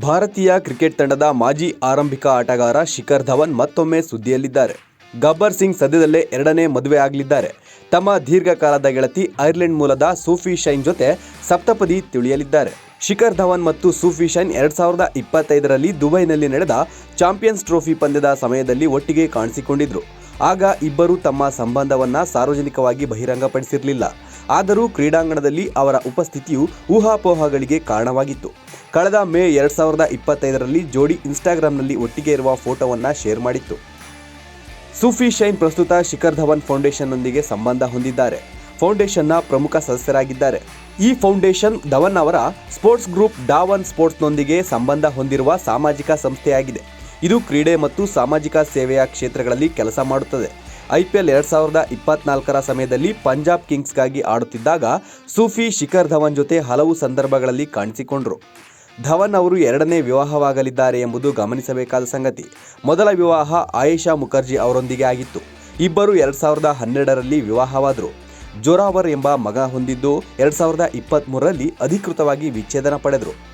ಭಾರತೀಯ ಕ್ರಿಕೆಟ್ ತಂಡದ ಮಾಜಿ ಆರಂಭಿಕ ಆಟಗಾರ ಶಿಖರ್ ಧವನ್ ಮತ್ತೊಮ್ಮೆ ಸುದ್ದಿಯಲ್ಲಿದ್ದಾರೆ. ಗಬ್ಬರ್ ಸಿಂಗ್ ಸದ್ಯದಲ್ಲೇ ಎರಡನೇ ಮದುವೆ ಆಗಲಿದ್ದಾರೆ. ತಮ್ಮ ದೀರ್ಘಕಾಲದ ಗೆಳತಿ ಐರ್ಲೆಂಡ್ ಮೂಲದ ಸೂಫಿ ಶೈನ್ ಜೊತೆ ಸಪ್ತಪದಿ ತುಳಿಯಲಿದ್ದಾರೆ. ಶಿಖರ್ ಧವನ್ ಮತ್ತು ಸೂಫಿ ಶೈನ್ 2025ರಲ್ಲಿ ದುಬೈನಲ್ಲಿ ನಡೆದ ಚಾಂಪಿಯನ್ಸ್ ಟ್ರೋಫಿ ಪಂದ್ಯದ ಸಮಯದಲ್ಲಿ ಒಟ್ಟಿಗೆ ಕಾಣಿಸಿಕೊಂಡಿದ್ರು. ಆಗ ಇಬ್ಬರು ತಮ್ಮ ಸಂಬಂಧವನ್ನ ಸಾರ್ವಜನಿಕವಾಗಿ ಬಹಿರಂಗಪಡಿಸಿರಲಿಲ್ಲ. ಆದರೂ ಕ್ರೀಡಾಂಗಣದಲ್ಲಿ ಅವರ ಉಪಸ್ಥಿತಿಯು ಊಹಾಪೋಹಗಳಿಗೆ ಕಾರಣವಾಗಿತ್ತು. ಕಳೆದ ಮೇ 2025ರಲ್ಲಿ ಜೋಡಿ ಇನ್ಸ್ಟಾಗ್ರಾಂನಲ್ಲಿ ಒಟ್ಟಿಗೆ ಇರುವ ಫೋಟೋವನ್ನು ಶೇರ್ ಮಾಡಿತ್ತು. ಸೂಫಿ ಶೈನ್ ಪ್ರಸ್ತುತ ಶಿಖರ್ ಧವನ್ ಫೌಂಡೇಶನ್ನೊಂದಿಗೆ ಸಂಬಂಧ ಹೊಂದಿದ್ದಾರೆ. ಫೌಂಡೇಶನ್ನ ಪ್ರಮುಖ ಸದಸ್ಯರಾಗಿದ್ದಾರೆ. ಈ ಫೌಂಡೇಶನ್ ಧವನ್ ಅವರ ಸ್ಪೋರ್ಟ್ಸ್ ಗ್ರೂಪ್ ಡಾವನ್ ಸ್ಪೋರ್ಟ್ಸ್ನೊಂದಿಗೆ ಸಂಬಂಧ ಹೊಂದಿರುವ ಸಾಮಾಜಿಕ ಸಂಸ್ಥೆಯಾಗಿದೆ. ಇದು ಕ್ರೀಡೆ ಮತ್ತು ಸಾಮಾಜಿಕ ಸೇವೆಯ ಕ್ಷೇತ್ರಗಳಲ್ಲಿ ಕೆಲಸ ಮಾಡುತ್ತದೆ. IPL 2024ರ ಸಮಯದಲ್ಲಿ ಪಂಜಾಬ್ ಕಿಂಗ್ಸ್ಗಾಗಿ ಆಡುತ್ತಿದ್ದಾಗ ಸೂಫಿ ಶಿಖರ್ ಧವನ್ ಜೊತೆ ಹಲವು ಸಂದರ್ಭಗಳಲ್ಲಿ ಕಾಣಿಸಿಕೊಂಡರು. ಧವನ್ ಅವರು ಎರಡನೇ ವಿವಾಹವಾಗಲಿದ್ದಾರೆ ಎಂಬುದು ಗಮನಿಸಬೇಕಾದ ಸಂಗತಿ. ಮೊದಲ ವಿವಾಹ ಆಯೇಷಾ ಮುಖರ್ಜಿ ಅವರೊಂದಿಗೆ ಆಗಿತ್ತು. ಇಬ್ಬರು 2012ರಲ್ಲಿ ವಿವಾಹವಾದರು. ಜೋರಾವರ್ ಎಂಬ ಮಗ ಹೊಂದಿದ್ದು 2023ರಲ್ಲಿ ಅಧಿಕೃತವಾಗಿ ವಿಚ್ಛೇದನ ಪಡೆದರು.